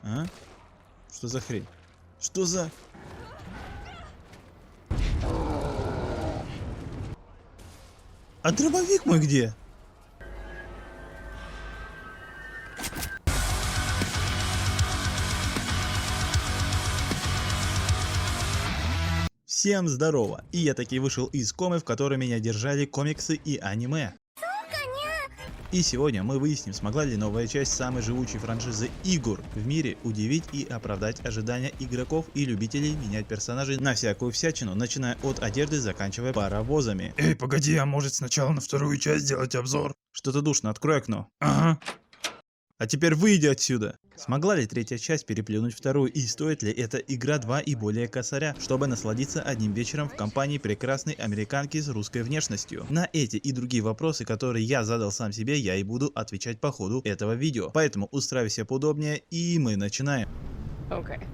А? Что за хрень? Что за... А дробовик мой где? Всем здорово! И я таки вышел из комы, в которой меня держали комиксы и аниме. И сегодня мы выясним, смогла ли новая часть самой живучей франшизы игр в мире удивить и оправдать ожидания игроков и любителей менять персонажей на всякую всячину, начиная от одежды, заканчивая паровозами. Эй, погоди, а может сначала на вторую часть сделать обзор? Что-то душно, открой окно. Ага. А теперь выйди отсюда! Смогла ли третья часть переплюнуть вторую, и стоит ли эта игра 2 и более косаря, чтобы насладиться одним вечером в компании прекрасной американки с русской внешностью? На эти и другие вопросы, которые я задал сам себе, я и буду отвечать по ходу этого видео. Поэтому устраивайся поудобнее, и мы начинаем. Okay.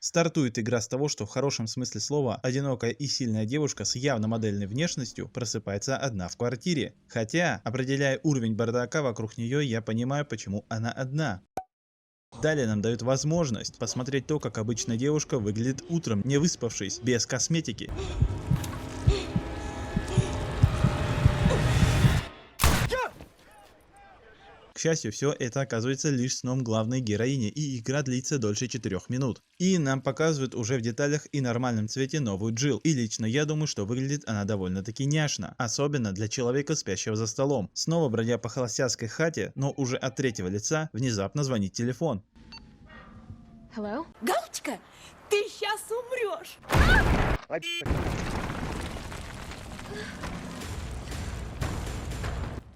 Стартует игра с того, что в хорошем смысле слова одинокая и сильная девушка с явно модельной внешностью просыпается одна в квартире. Хотя, определяя уровень бардака вокруг нее, я понимаю, почему она одна. Далее нам дают возможность посмотреть то, как обычная девушка выглядит утром, не выспавшись, без косметики. К счастью, все это оказывается лишь сном главной героини, и игра длится дольше 4 минут. И нам показывают уже в деталях и нормальном цвете новую Джилл. И лично я думаю, что выглядит она довольно-таки няшно. Особенно для человека, спящего за столом. Снова бродя по холостяцкой хате, но уже от третьего лица, внезапно звонит телефон. Hello? Галочка, ты сейчас умрешь!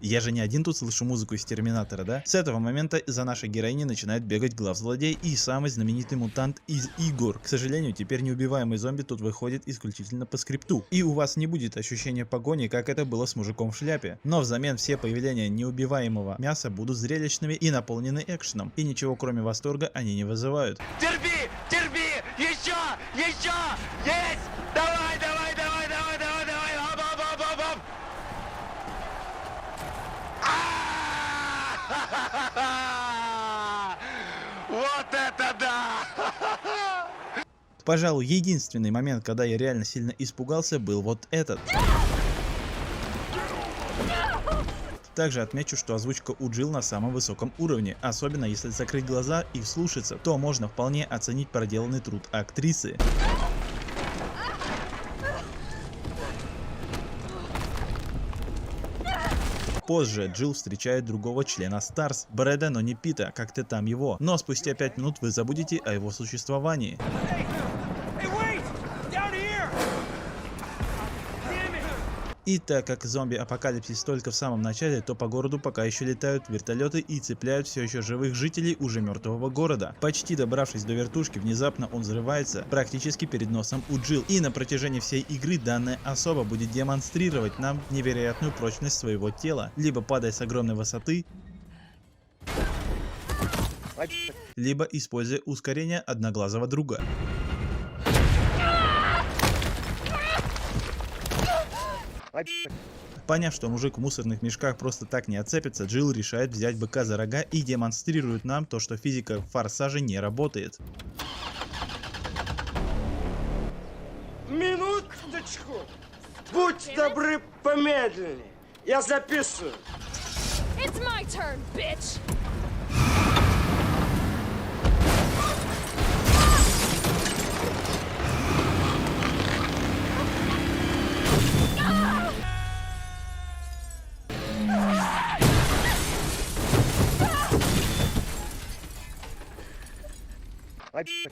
Я же не один тут слышу музыку из Терминатора, да? С этого момента за нашей героиней начинает бегать главзлодей и самый знаменитый мутант из игр. К сожалению, теперь неубиваемый зомби тут выходит исключительно по скрипту. И у вас не будет ощущения погони, как это было с мужиком в шляпе. Но взамен все появления неубиваемого мяса будут зрелищными и наполнены экшеном. И ничего кроме восторга они не вызывают. Терпи, терпи, еще, есть! Давай, давай, давай, давай, давай, давай, оп. Вот это да! Пожалуй, единственный момент, когда я реально сильно испугался, был вот этот. Также отмечу, что озвучка у Джилл на самом высоком уровне, особенно если закрыть глаза и вслушаться, то можно вполне оценить проделанный труд актрисы. Позже Джилл встречает другого члена Старс, Брэда, но не Пита, как ты там его, но спустя 5 минут вы забудете о его существовании. И так как зомби-апокалипсис только в самом начале, то по городу пока еще летают вертолеты и цепляют все еще живых жителей уже мертвого города. Почти добравшись до вертушки, внезапно он взрывается практически перед носом у Джилл. И на протяжении всей игры данная особа будет демонстрировать нам невероятную прочность своего тела, либо падая с огромной высоты, либо используя ускорение одноглазого друга. Поняв, что мужик в мусорных мешках просто так не отцепится, Джилл решает взять быка за рога и демонстрирует нам то, что физика в Форсаже не работает. Минуточку! Будь добры, помедленнее. Я записываю. It's my turn, bitch!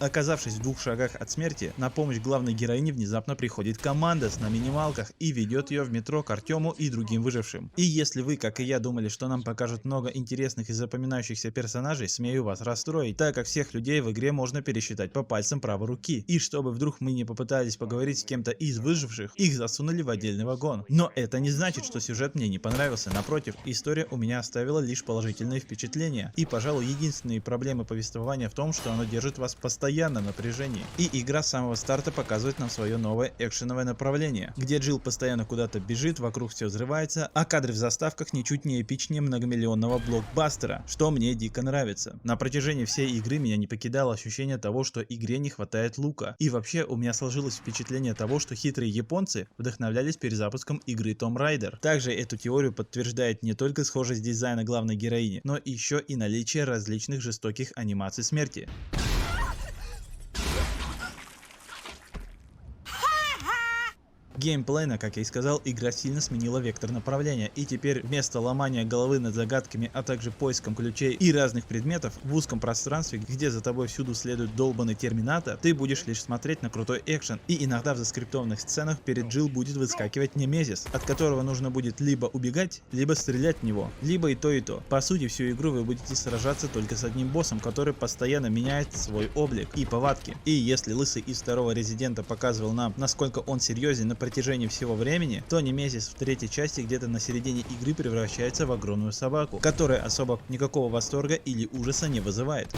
Оказавшись в 2 шагах от смерти, на помощь главной героине внезапно приходит команда на минималках и ведет ее в метро к Артему и другим выжившим. И если вы, как и я, думали, что нам покажут много интересных и запоминающихся персонажей, смею вас расстроить, так как всех людей в игре можно пересчитать по пальцам правой руки. И чтобы вдруг мы не попытались поговорить с кем-то из выживших, их засунули в отдельный вагон. Но это не значит, что сюжет мне не понравился. Напротив, история у меня оставила лишь положительные впечатления. И, пожалуй, единственные проблемы повествования в том, что оно держит вас постоянно в напряжении. И игра с самого старта показывает нам свое новое экшеновое направление, где Джилл постоянно куда-то бежит, вокруг все взрывается, а кадры в заставках ничуть не эпичнее многомиллионного блокбастера, что мне дико нравится. На протяжении всей игры меня не покидало ощущение того, что игре не хватает лука. И вообще у меня сложилось впечатление того, что хитрые японцы вдохновлялись перезапуском игры Tomb Raider. Также эту теорию подтверждает не только схожесть дизайна главной героини, но еще и наличие различных жестоких анимаций смерти. Геймплейно, как я и сказал, игра сильно сменила вектор направления, и теперь вместо ломания головы над загадками, а также поиском ключей и разных предметов в узком пространстве, где за тобой всюду следует долбанный терминатор, ты будешь лишь смотреть на крутой экшен, и иногда в заскриптованных сценах перед Джилл будет выскакивать немезис, от которого нужно будет либо убегать, либо стрелять в него, либо и то и то. По сути, всю игру вы будете сражаться только с одним боссом, который постоянно меняет свой облик и повадки. И если Лысый из 2-го Резидента показывал нам, насколько он серьезен на протяжении всего времени, то Немезис в 3-й части где-то на середине игры превращается в огромную собаку, которая особо никакого восторга или ужаса не вызывает.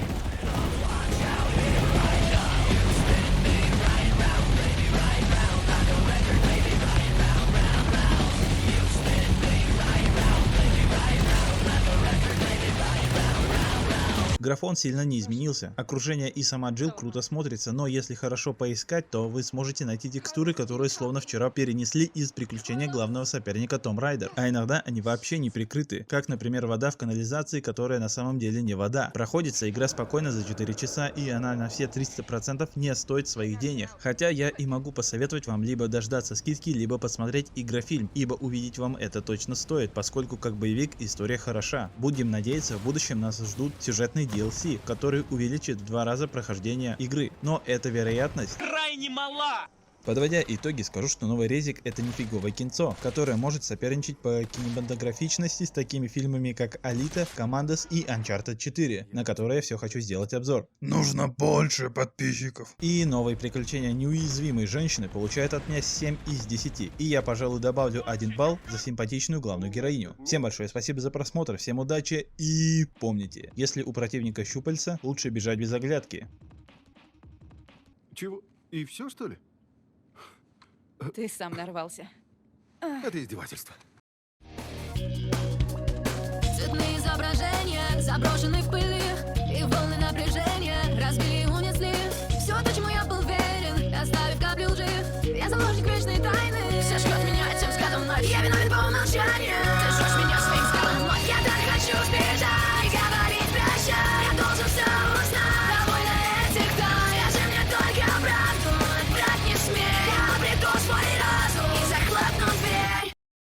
Графон сильно не изменился, окружение и сама Джилл круто смотрится, но если хорошо поискать, то вы сможете найти текстуры, которые словно вчера перенесли из приключения главного соперника Tomb Raider, а иногда они вообще не прикрыты, как, например, вода в канализации, которая на самом деле не вода. Проходится игра спокойно за 4 часа, и она на все 300% не стоит своих денег, хотя я и могу посоветовать вам либо дождаться скидки, либо посмотреть игрофильм, ибо увидеть вам это точно стоит, поскольку как боевик история хороша. Будем надеяться, в будущем нас ждут сюжетные DLC, который увеличит в 2 раза прохождение игры, но эта вероятность крайне мала. Подводя итоги, скажу, что новый Резик — это нифиговое кинцо, которое может соперничать по кинематографичности с такими фильмами, как Алита, Командос и Uncharted 4, на которые я все хочу сделать обзор. Нужно больше подписчиков. И новые приключения неуязвимой женщины получают от меня 7 из 10, и я, пожалуй, добавлю 1 балл за симпатичную главную героиню. Всем большое спасибо за просмотр, всем удачи и помните, если у противника щупальца, лучше бежать без оглядки. Чего? И все, что ли? Ты сам нарвался. Это издевательство. Цветные изображения, заброшены в пыли, и волны напряжения.